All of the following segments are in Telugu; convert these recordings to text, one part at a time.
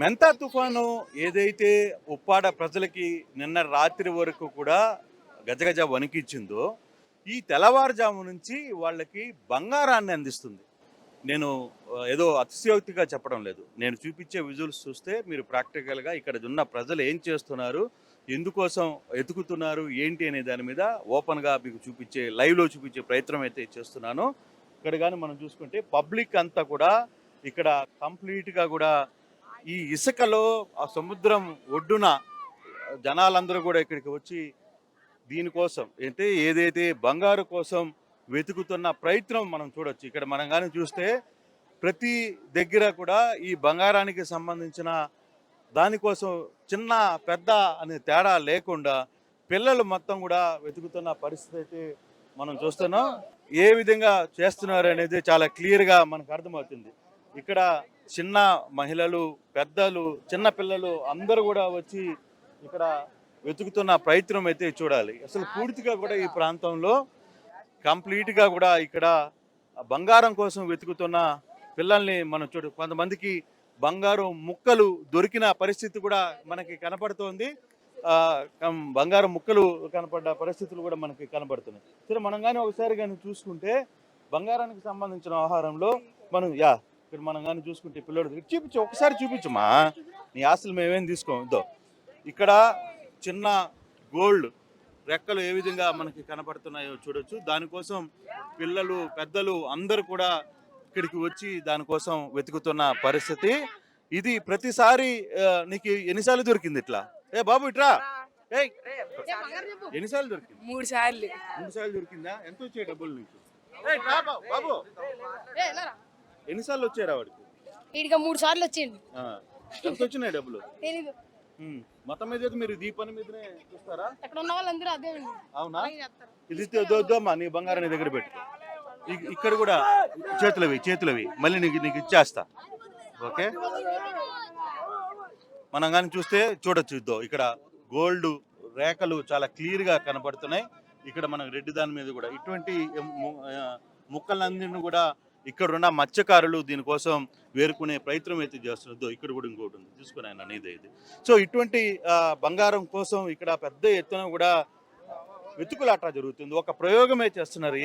మెంతా తుఫాను ఏదైతే ఉప్పాడ ప్రజలకి నిన్న రాత్రి వరకు కూడా గజగజ వణికిచ్చిందో, ఈ తెల్లవారుజాము నుంచి వాళ్ళకి బంగారాన్ని అందిస్తుంది. నేను ఏదో అతిశయోక్తిగా చెప్పడం లేదు. నేను చూపించే విజువల్స్ చూస్తే మీరు ప్రాక్టికల్‌గా ఇక్కడ ఉన్న ప్రజలు ఏం చేస్తున్నారు, ఎందుకోసం వెతుకుతున్నారు, ఏంటి అనే దాని మీద ఓపెన్‌గా మీకు చూపించే లైవ్‌లో చూపించే ప్రయత్నం అయితే చేస్తున్నాను. ఇక్కడ గాని మనం చూసుకుంటే పబ్లిక్ అంతా కూడా ఇక్కడ కంప్లీట్‌గా కూడా ఈ ఇసుకలో ఆ సముద్రం ఒడ్డున జనాలందరూ కూడా ఇక్కడికి వచ్చి దీనికోసం అంటే ఏదైతే బంగారు కోసం వెతుకుతున్న ప్రయత్నం మనం చూడొచ్చు. ఇక్కడ మనం కానీ చూస్తే ప్రతి దగ్గర కూడా ఈ బంగారానికి సంబంధించిన దానికోసం చిన్న పెద్ద అనే తేడా లేకుండా పిల్లలు మొత్తం కూడా వెతుకుతున్న పరిస్థితి అయితే మనం చూస్తున్నాం. ఏ విధంగా చేస్తున్నారు అనేది చాలా క్లియర్గా మనకు అర్థమవుతుంది. ఇక్కడ చిన్న మహిళలు, పెద్దలు, చిన్న పిల్లలు అందరూ కూడా వచ్చి ఇక్కడ వెతుకుతున్న ప్రయత్నం అయితే చూడాలి. అసలు పూర్తిగా కూడా ఈ ప్రాంతంలో కంప్లీట్గా కూడా ఇక్కడ బంగారం కోసం వెతుకుతున్న పిల్లల్ని మనం కొంతమందికి బంగారు ముక్కలు దొరికిన పరిస్థితి కూడా మనకి కనపడుతోంది. బంగారు ముక్కలు కనపడ్డ పరిస్థితులు కూడా మనకి కనపడుతున్నాయి. సరే, మనం కానీ ఒకసారి కానీ చూసుకుంటే బంగారానికి సంబంధించిన ఆహారంలో మనం ఇక్కడ మనం కానీ చూసుకుంటే పిల్లడు చూపించు, ఒకసారి చూపించమ్మా, నీ ఆస్తులు మేమేం తీసుకో. ఇక్కడ చిన్న గోల్డ్ రెక్కలు ఏ విధంగా మనకి కనపడుతున్నాయో చూడొచ్చు. దానికోసం పిల్లలు, పెద్దలు అందరూ కూడా ఇక్కడికి వచ్చి దానికోసం వెతుకుతున్న పరిస్థితి. ఇది ప్రతిసారి నీకు ఎన్నిసార్లు దొరికింది ఇట్లా? ఏ బాబు ఇట్రా, ఎన్నిసార్లు దొరికింది? 3 సార్లు. 3 సార్లు దొరికిందా? ఎంత వచ్చాయి డబ్బులు నీకు? బాబు ఎన్నిసార్లు వచ్చారా వాడికి? వీడికి 3 సార్లు వచ్చింది. ఎంత వచ్చినాయి డబ్బులు? తెలీదు. మొత్తం మీద మీరు ఈ పని మీదనే చూస్తారా? అక్కడ ఉన్న వాళ్ళందరూ అదే అండి. అవునా? ఇది దొద్దమ్మా, నీ బంగారం నీ దగ్గర పెట్టు. ఇక్కడ కూడా చేతులవి మళ్ళీ నీకు ఇచ్చేస్తా. ఓకే, మనం కానీ చూస్తే చూడొచ్చు. ఇక్కడ గోల్డ్ రేఖలు చాలా క్లియర్గా కనపడుతున్నాయి. ఇక్కడ మనం రెడ్డి దాని మీద కూడా ఇటువంటి ముక్కలన్నింటినీ కూడా ఇక్కడున్న మత్స్యకారులు దీనికోసం వేరుకునే ప్రయత్నం అయితే చేస్తున్నారు. ఇక్కడ కూడా ఇంకోటి ఉంది, చూసుకుని ఆయన అనేది ఇది. సో ఇటువంటి బంగారం కోసం ఇక్కడ పెద్ద ఎత్తున కూడా వెతుకులాట జరుగుతుంది. ఒక ప్రయోగమే చేస్తున్నారు.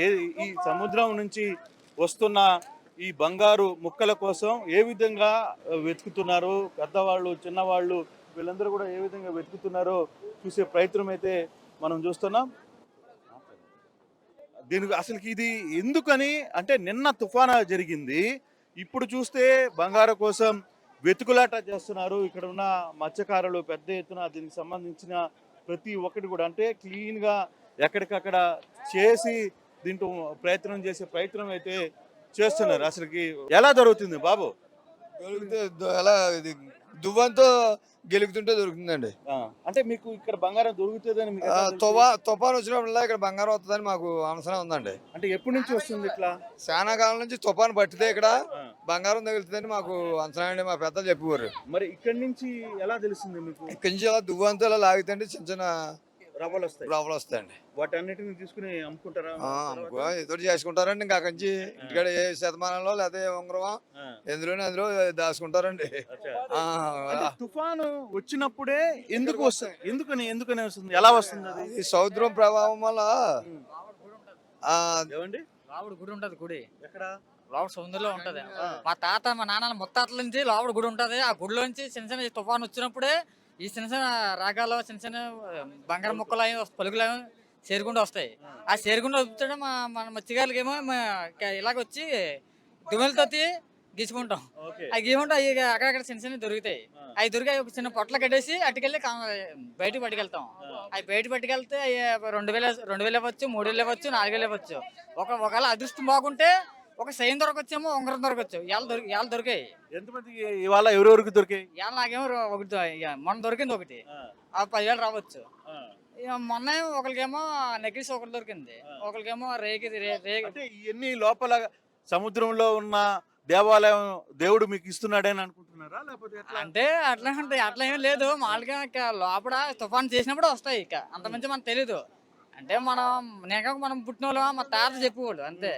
ఈ సముద్రం నుంచి వస్తున్న ఈ బంగారు ముక్కల కోసం ఏ విధంగా వెతుకుతున్నారు, పెద్దవాళ్ళు, చిన్నవాళ్ళు వీళ్ళందరూ కూడా ఏ విధంగా వెతుకుతున్నారో చూసే ప్రయత్నం అయితే మనం చూస్తున్నాం. దీనికి అసలుకి ఇది ఎందుకని అంటే నిన్న తుఫాను జరిగింది, ఇప్పుడు చూస్తే బంగారం కోసం వెతుకులాట చేస్తున్నారు. ఇక్కడ ఉన్న మత్స్యకారులు పెద్ద ఎత్తున దీనికి సంబంధించిన ప్రతి ఒక్కటి కూడా అంటే క్లీన్గా ఎక్కడికక్కడ చేసి దీంట్లో ప్రయత్నం అయితే చేస్తున్నారు. అసలుకి ఎలా జరుగుతుంది బాబు? ఎలా ఇది దువ్వంతో గెలుగుతుంటే దొరుకుతుందండి. అంటే మీకు ఇక్కడ బంగారం దొరుకుతుందని తుఫాను వచ్చినప్పుడు ఇక్కడ బంగారం వస్తుందని మాకు అవసరం ఉందండి. అంటే ఎప్పటి నుంచి వస్తుంది ఇట్లా? చాలా కాలం నుంచి తుఫాను పట్టితే ఇక్కడ బంగారం తగులుతుందని మాకు అవసరం అండి, మా పెద్దలు చెప్పేవారు. మరి ఇక్కడి నుంచి ఎలా తెలుస్తుంది మీకు? ఇక్కడి నుంచి అలా దువ్వంతో ఇలా లాగుతుంటే చిన్న చిన్న రవ్వలు వస్తాయండి. వాటన్నిటిని తీసుకుని అమ్ముకుంటారా? ఎదురు చేసుకుంటారండి. ఇంకా కంచి ఇక్కడ ఏ శతమానంలో లేదా ఉంగరమా అందులో దాచుకుంటారండి. తుఫాను వచ్చినప్పుడే ఎందుకు వస్తుంది? ఎందుకని వస్తుంది? ఎలా వస్తుంది అది? ఈ సముద్రం ప్రభావం వల్ల రావుడు గుడి ఉంటది. గుడి ఎక్కడ? లోపల సముద్రంలో ఉంటది. మా తాత మా నాన్న ముత్తాతల నుంచి లోపల గుడి ఉంటది. ఆ గుడిలో నుంచి చిన్న చిన్న తుఫాను వచ్చినప్పుడే ఈ చిన్న చిన్న రాగాలు, చిన్న చిన్న బంగారం ముక్కలు అవి పలుకులు అవి చేరుకుంటూ వస్తాయి. ఆ చేరుకుంటూ వస్తుంటే మన మత్స్యకారులకి ఏమో ఇలాగ వచ్చి దుమ్మెలతో గీసుకుంటాం. అవి గీసుకుంటే అవి అక్కడక్కడ చిన్న చిన్న దొరుకుతాయి. అవి దొరికాయి ఒక చిన్న పొట్ల కట్టేసి అటుకెళ్ళి బయటకు పట్టుకెళ్తాం. అవి బయట పట్టుకెళ్తే 2000 ఇవ్వచ్చు, 3000 ఇవ్వచ్చు, 4000 ఇవ్వచ్చు. ఒకవేళ అదృష్టం బాగుంటే ఒక సైన్ దొరకొచ్చేమో, ఉంగరం దొరకొచ్చు. ఇవాళ దొరికాయి. ఎంతమంది ఇవాళ ఎవరెవరికి దొరికాయి? ఇవాళ నాకేమో ఒకటి మొన్న దొరికింది ఒకటి. ఆ 10,000 రావచ్చు. మొన్న ఒకరికేమో నెక్లెస్ ఒకటి దొరికింది, ఒకరికేమో రేగి. అంటే ఇవన్నీ లోపల సముద్రంలో ఉన్న దేవాలయం దేవుడు మీకు ఇస్తున్నాడని అనుకుంటున్నారా లేకపోతే అంటే అట్లా ఏం లేదు. మామూలుగా లోపల తుఫాను చేసినప్పుడు వస్తాయి. ఇక అంత మంచి మనకు తెలీదు. అంటే మనం పుట్టిన వాళ్ళం మా తాత చెప్పేవాళ్ళు అంతే.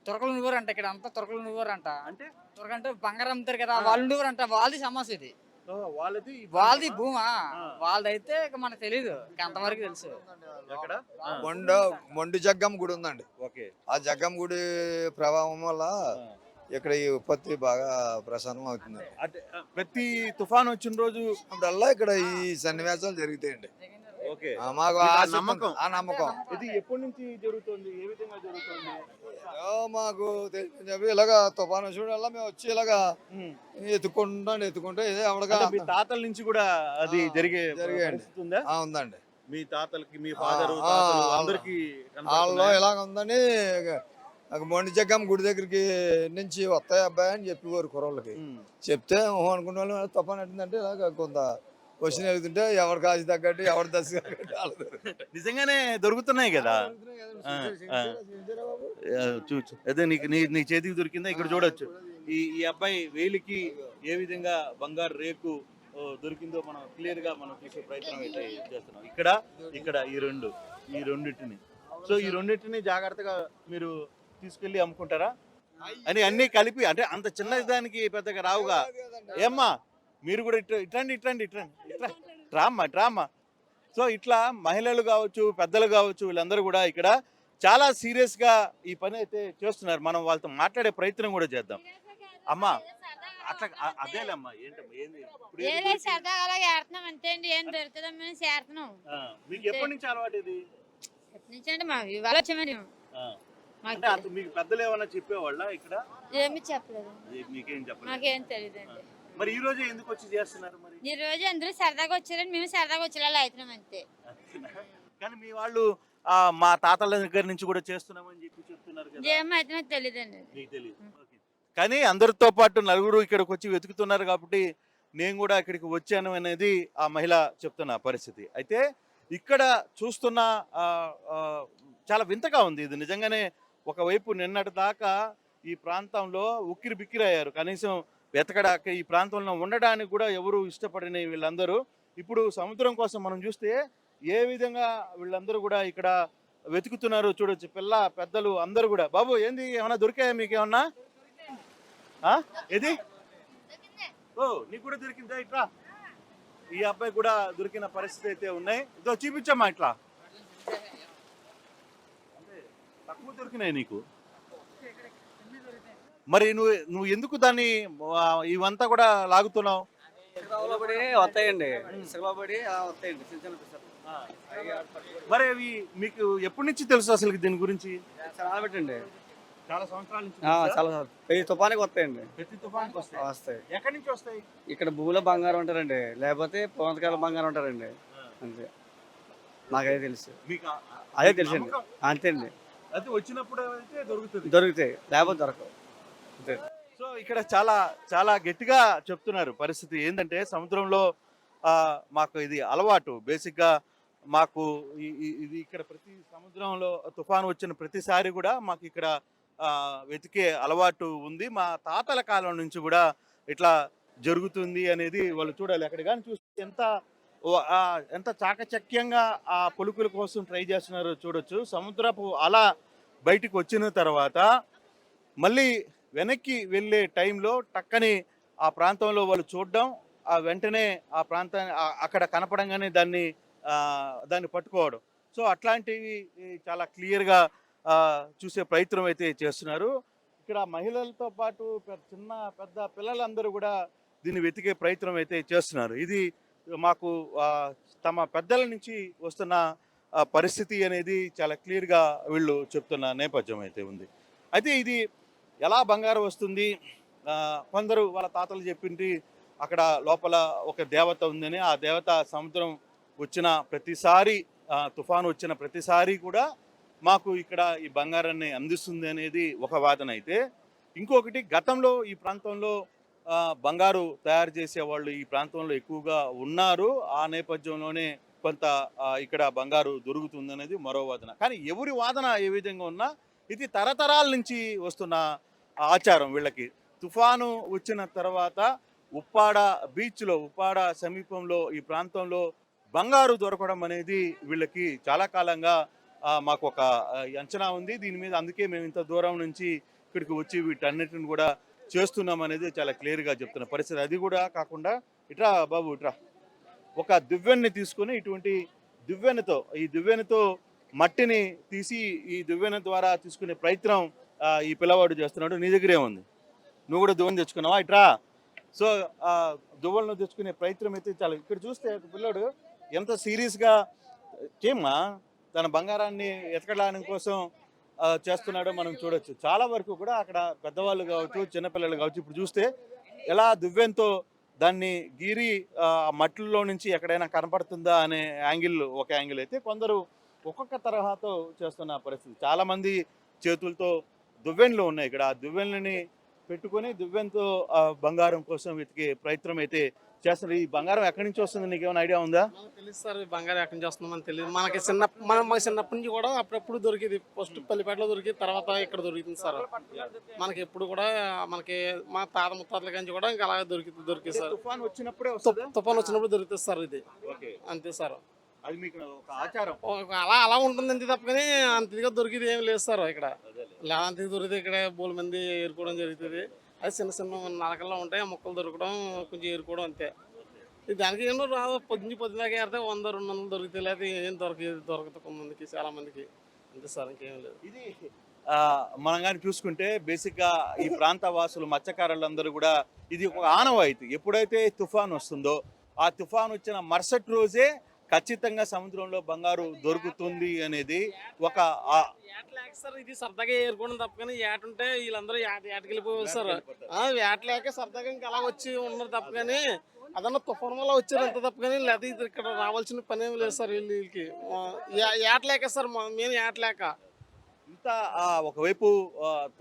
తురకలు నువ్వురు అంట, ఇక్కడ అంతా తురకలు నువ్వురు అంట. అంటే తురకంటే బంగారం అమ్ముతారు కదా, వాళ్ళు నువ్వురు అంట. వాళ్ళది సమస్య ఇది, వాళ్ళది వాళ్ళది భూమా. వాళ్ళదైతే ఇక మనకు తెలీదు, అంతవరకు తెలుసు. ఎక్కడ మొండి జగ్గమ్మ గుడి ఉందండి. ఓకే. ఆ జగ్గమ్మ గుడి ప్రభావం వల్ల ఇక్కడ ఈ ఉత్పత్తి బాగా ప్రసారం అవుతుంది. అంటే ప్రతి తుఫాన్ వచ్చిన రోజు అప్పుడల్లా ఇక్కడ ఈ సన్నివేశాలు జరుగుతాయండి. ఓకే. మాకు మీకు ఆ ఆసక్తి ఉంది. నమ్మకం. ఆ నమ్మకం ఇది ఎప్పటి నుంచి జరుగుతుంది, ఏ విధంగా జరుగుతుంది? మాకు తెలియదని చెప్పి ఇలాగా తుఫాను వచ్చినప్పుడల్లా మేము వచ్చి ఇలాగా ఎత్తుకుంటే ఇదే అంటే మీ తాతల నుంచి కూడా అది జరిగే జరిగాయండి. పరిస్థితి ఉందా? ఉందండి. మీ తాతలకి, మీ ఫాదర్ అందరికి వాళ్ళలో ఇలాగ ఉందని మొండి జగ్గమ్మ గుడి దగ్గరికి నుంచి వస్తాయి అబ్బాయి అని చెప్పేవారు కుర్రోళ్ళకి. చెప్తే అనుకున్న వాళ్ళు తుఫాను అట్టిందంటే ఇలాగ కొంత క్వశ్చన్ వెళ్తుంటే ఎవరి కాసి తగ్గట్టు ఎవరి దశ తగ్గట్టు వాళ్ళు నిజంగానే దొరుకుతున్నాయి కదా. చూచు అదే నీ చేతికి దొరికిందా? ఇక్కడ చూడొచ్చు. ఈ అబ్బాయి వేలికి ఏ విధంగా బంగారు రేకు దొరికిందో మనం క్లియర్ గా మనం చూసే ప్రయత్నం అయితే చేస్తున్నాం. ఇక్కడ ఈ రెండింటిని సో ఈ రెండింటిని జాగ్రత్తగా మీరు తీసుకెళ్లి అమ్ముకుంటారా అని అన్ని కలిపి? అంటే అంత చిన్న దానికి పెద్దగా రావుగా. ఏమ్మా మీరు కూడా ఇట్రండి రామ్మా. సో ఇట్లా మహిళలు కావచ్చు, పెద్దలు కావచ్చు, వీళ్ళందరూ కూడా ఇక్కడ చాలా సీరియస్ గా ఈ పని అయితే చేస్తున్నారు. మనం వాళ్ళతో మాట్లాడే ప్రయత్నం కూడా చేద్దాం. అమ్మా అట్లా అదేలేమ్మా, ఏంది మీకు ఎప్పటి నుంచి అలవాటు ఇది? అంటే మీకు పెద్దలు ఏమన్నా చెప్పేవాళ్ళ ఇక్కడ? ఏమి చెప్పలేదు, మీకేం చెప్పలేదు? మాకేం తెలియదండి. మరి ఈ రోజు ఎందుకు వచ్చి చేస్తున్నారు? మరి ఈ రోజు అందరూ సరదాగా వచ్చారని మేము సరదాగా వచ్చేలా అవుతున్నాం అంతే. కానీ మీ వాళ్ళు మా తాతల దగ్గర నుంచి కూడా చేస్తున్నామని చెప్తున్నారు కదా. ఏమైతే తెలియదండి. మీకు తెలియదు. కానీ అందరితో పాటు నలుగురు ఇక్కడికి వచ్చి వెతుకుతున్నారు కాబట్టి నేను కూడా ఇక్కడికి వచ్చాను అనేది ఆ మహిళ చెప్తున్న పరిస్థితి. అయితే ఇక్కడ చూస్తున్న చాలా వింతగా ఉంది ఇది. నిజంగానే ఒకవైపు నిన్నటి దాకా ఈ ప్రాంతంలో ఉక్కిరి బిక్కిరయ్యారు. కనీసం వెతకడానికి, ఈ ప్రాంతంలో ఉండడానికి కూడా ఎవరు ఇష్టపడిన వీళ్ళందరూ ఇప్పుడు సముద్రం కోసం మనం చూస్తే ఏ విధంగా వీళ్ళందరూ కూడా ఇక్కడ వెతుకుతున్నారు చూడొచ్చు. పెద్దలు అందరూ కూడా. బాబు ఏంది, ఏమన్నా దొరికాయా మీకు? ఏమన్నా ఏది? నీకు కూడా దొరికిందా? ఇట్లా ఈ అబ్బాయి కూడా దొరికిన పరిస్థితి అయితే ఉన్నాయి. ఇదో చూపించమ్మా. ఇట్లా తక్కువ దొరికినాయి నీకు. మరి నువ్వు ఎందుకు దాన్ని ఇవంతా కూడా లాగుతున్నావు? వస్తాయండి. మరి అవి మీకు ఎప్పటి నుంచి తెలుసు అసలు దీని గురించి? చాలా పెట్టండి, చాలా సంవత్సరాల నుంచి. చాలా ప్రతి తుఫానికి వస్తాయండి. ప్రతి తుఫానికి వస్తాయి. ఎక్కడి నుంచి వస్తాయి? ఇక్కడ భూమిలో బంగారం ఉంటారండి, లేకపోతే పూర్వకాలం బంగారం ఉంటారండి. అంతే, నాకదే తెలుసు. మీకు అదే తెలుసండి. అంతే అండి. అయితే వచ్చినప్పుడు అయితే దొరుకుతాయి, లేకపోతే దొరకవు. అంతే. సో ఇక్కడ చాలా చాలా గట్టిగా చెప్తున్నారు పరిస్థితి. ఏంటంటే సముద్రంలో మాకు ఇది అలవాటు. బేసిక్గా మాకు ఇది ఇక్కడ ప్రతి సముద్రంలో తుఫాను వచ్చిన ప్రతిసారి కూడా మాకు ఇక్కడ వెతికే అలవాటు ఉంది. మా తాతల కాలం నుంచి కూడా ఇట్లా జరుగుతుంది అనేది వాళ్ళు చూడాలి. అక్కడ కానీ చూస్తే ఎంత చాకచక్యంగా ఆ పొలుకుల కోసం ట్రై చేస్తున్నారో చూడొచ్చు. సముద్రపు అల బయటికి వచ్చిన తర్వాత మళ్ళీ వెనక్కి వెళ్ళే టైంలో టక్కని ఆ ప్రాంతంలో వాళ్ళు చూడడం, వెంటనే ఆ ప్రాంతాన్ని అక్కడ కనపడంగానే దాన్ని పట్టుకోవడం. సో అట్లాంటివి చాలా క్లియర్గా చూసే ప్రయత్నం అయితే చేస్తున్నారు. ఇక్కడ మహిళలతో పాటు చిన్న పెద్ద పిల్లలందరూ కూడా దీన్ని వెతికే ప్రయత్నం అయితే చేస్తున్నారు. ఇది మాకు తమ పెద్దల నుంచి వస్తున్న పరిస్థితి అనేది చాలా క్లియర్గా వీళ్ళు చెప్తున్న నేపథ్యం అయితే ఉంది. అయితే ఇది ఎలా బంగారం వస్తుంది? కొందరు వాళ్ళ తాతలు చెప్పింది అక్కడ లోపల ఒక దేవత ఉందని, ఆ దేవత సముద్రం వచ్చిన ప్రతిసారి, తుఫాను వచ్చిన ప్రతిసారి కూడా మాకు ఇక్కడ ఈ బంగారాన్ని అందిస్తుంది అనేది ఒక వాదన. అయితే ఇంకొకటి, గతంలో ఈ ప్రాంతంలో బంగారు తయారు చేసేవాళ్ళు ఈ ప్రాంతంలో ఎక్కువగా ఉన్నారు. ఆ నేపథ్యంలోనే కొంత ఇక్కడ బంగారు దొరుకుతుంది అనేది మరో వాదన. కానీ ఎవరి వాదన ఏ విధంగా ఉన్నా ఇది తరతరాల నుంచి వస్తున్న ఆచారం వీళ్ళకి. తుఫాను వచ్చిన తర్వాత ఉప్పాడ బీచ్లో, ఉప్పాడ సమీపంలో ఈ ప్రాంతంలో బంగారు దొరకడం అనేది వీళ్ళకి చాలా కాలంగా మాకు ఒక అంచనా ఉంది దీని మీద. అందుకే మేము ఇంత దూరం నుంచి ఇక్కడికి వచ్చి వీటన్నిటిని కూడా చేస్తున్నాం అనేది చాలా క్లియర్గా చెప్తున్న పరిస్థితి. అది కూడా కాకుండా ఇట్రా బాబు ఇట్రా, ఒక దువ్వెన్ని తీసుకొని ఇటువంటి ఈ దువ్వెనతో మట్టిని తీసి ఈ దువ్వెన ద్వారా తీసుకునే ప్రయత్నం ఈ పిల్లవాడు చేస్తున్నాడు. నీ దగ్గర ఏముంది? నువ్వు కూడా దువ్వెన తెచ్చుకున్నావా? ఇట్రా. సో దువ్వెలను తెచ్చుకునే ప్రయత్నం అయితే చాలా. ఇక్కడ చూస్తే పిల్లోడు ఎంత సీరియస్గా ఏమ్మా తన బంగారాన్ని ఎతకడానికి కోసం చేస్తున్నాడో మనం చూడొచ్చు. చాలా వరకు కూడా అక్కడ పెద్దవాళ్ళు కావచ్చు, చిన్నపిల్లలు కావచ్చు, ఇప్పుడు చూస్తే ఎలా దువ్వెంతో దాన్ని గీరి మట్టిలో నుంచి ఎక్కడైనా కనపడుతుందా అనే ఒక యాంగిల్ అయితే కొందరు ఒక్కొక్క తరహాతో చేస్తున్న పరిస్థితి. చాలామంది చేతులతో దువ్వెన్లు ఉన్నాయి. ఇక్కడ ఆ దువ్వెన్లని పెట్టుకొని దువ్వెంతో బంగారం కోసం వెతికే ప్రయత్నం అయితే చేస్తారు. ఈ బంగారం ఎక్కడి నుంచి వస్తుంది, నీకు ఏమైనా ఐడియా ఉందా? తెలుసు సార్, బంగారం ఎక్కడి నుంచి వస్తుందో మనకు తెలియదు. మనకి చిన్నప్పటి నుంచి కూడా అప్పుడప్పుడు దొరికింది. ఫస్ట్ పల్లిపేటలో దొరికింది, తర్వాత ఇక్కడ దొరుకుతుంది సార్. మనకి ఎప్పుడు కూడా మా తాత ముత్తాతల నుంచి కూడా ఇంకా అలాగే దొరికింది సార్. తుఫాన్ వచ్చినప్పుడే తుఫాన్ వచ్చినప్పుడు దొరుకుతుంది సార్ ఇది. అంతే సార్, అది మీకు ఒక ఆచారం. అలా ఉంటుంది అంతే తప్ప కానీ అంతగా దొరికింది ఏం లేదు సార్. ఇక్కడ అంతగా దొరికితే ఇక్కడ బోల్ మంది ఏరుకోవడం జరుగుతుంది. అది చిన్న చిన్న నలకల్లో ఉంటాయి, ఆ మొక్కలు దొరకడం కొంచెం ఏరుకోవడం అంతే. దానికి ఏమో రాదు, పొద్దుదాకా ఏరితే 100-200 దొరికితే, లేదా ఏం దొరకదు కొంతమందికి, చాలా మందికి. అంతే సార్, ఇంకేం లేదు. ఇది మనం కానీ చూసుకుంటే బేసిక్గా ఈ ప్రాంత వాసులు మత్స్యకారులందరూ కూడా ఇది ఒక ఆనవాయితీ. ఎప్పుడైతే తుఫాన్ వస్తుందో ఆ తుఫాన్ వచ్చిన మరుసటి రోజే ఖచ్చితంగా సముద్రంలో బంగారు దొరుకుతుంది అనేది ఒక సార్. ఇది సరదాగా ఏరుకోవడం తప్ప కానీ ఏటుంటే వీళ్ళందరూ ఏటకెళ్ళిపోయారు సార్. ఏటలేక సరదాగా ఇంకా అలా వచ్చి ఉన్నారు తప్ప కానీ అదన్నా తుఫాన్ వల్ల వచ్చారు అంత తప్ప కానీ, లేదా ఇది ఇక్కడ రావాల్సిన పని ఏమి లేదు సార్. వీళ్ళకి ఏటలేక సార్, మేము ఏటలేక ఇంత ఒకవైపు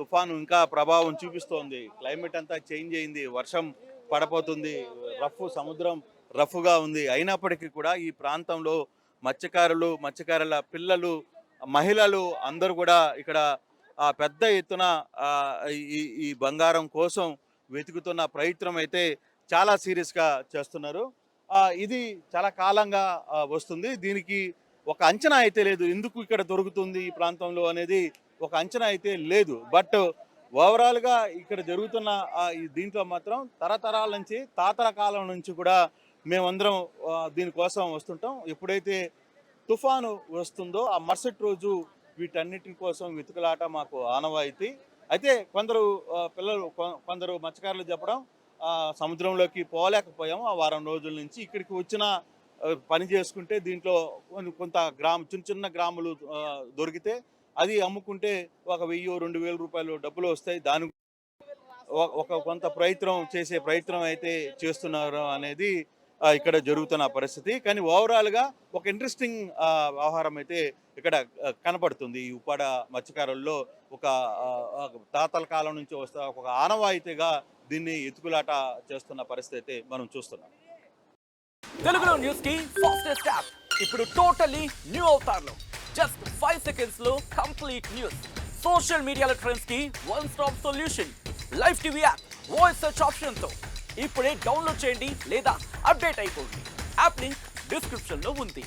తుఫాను ఇంకా ప్రభావం చూపిస్తోంది, క్లైమేట్ అంతా చేంజ్ అయింది, వర్షం పడపోతుంది, సముద్రం రఫ్గా ఉంది. అయినప్పటికీ కూడా ఈ ప్రాంతంలో మత్స్యకారుల పిల్లలు, మహిళలు అందరూ కూడా ఇక్కడ పెద్ద ఎత్తున ఈ బంగారం కోసం వెతుకుతున్న ప్రయత్నం అయితే చాలా సీరియస్గా చేస్తున్నారు. ఇది చాలా కాలంగా వస్తుంది. దీనికి ఒక అంచనా అయితే లేదు, ఎందుకు ఇక్కడ దొరుకుతుంది ఈ ప్రాంతంలో అనేది ఒక అంచనా అయితే లేదు. బట్ ఓవరాల్గా ఇక్కడ జరుగుతున్న దీంట్లో మాత్రం తరతరాల నుంచి, తాతల కాలం నుంచి కూడా మేమందరం దీనికోసం వస్తుంటాం. ఎప్పుడైతే తుఫాను వస్తుందో ఆ మరుసటి రోజు వీటన్నిటి కోసం వెతుకులాట మాకు ఆనవాయితీ. అయితే కొందరు మత్స్యకారులు చెప్పడం, సముద్రంలోకి పోలేకపోయాము ఆ వారం రోజుల నుంచి, ఇక్కడికి వచ్చిన పని చేసుకుంటే దీంట్లో కొంత చిన్న గ్రాములు దొరికితే అది అమ్ముకుంటే 1000-2000 రూపాయలు డబ్బులు వస్తాయి. దాని కొంత ప్రయత్నం అయితే చేస్తున్నారు అనేది ఇక్కడ జరుగుతున్న పరిస్థితి. కానీ ఓవరాల్గా ఒక ఇంట్రెస్టింగ్ వ్యవహారం అయితే ఇక్కడ కనపడుతుంది. ఈ ఉప్పాడ మత్స్యకారుల్లో ఒక తాతల కాలం నుంచి ఒక ఆనవాయితీగా దీన్ని ఎత్తుకులాట చేస్తున్న పరిస్థితి అయితే మనం చూస్తున్నాం. తెలుగులో న్యూస్ కి ఫాస్టెస్ట్ యాప్ ఇప్పుడు టోటల్లీ న్యూ అవతార్లో జస్ట్ 5 seconds లో కంప్లీట్ న్యూస్, సోషల్ మీడియాలో ట్రెండ్స్ కి one stop solution, live TV app, voice search option తో ఇప్పుడే డౌన్లోడ్ చేయండి లేదా అప్డేట్ అయిపోండి. యాప్ లింక్ డిస్క్రిప్షన్ లో ఉంది.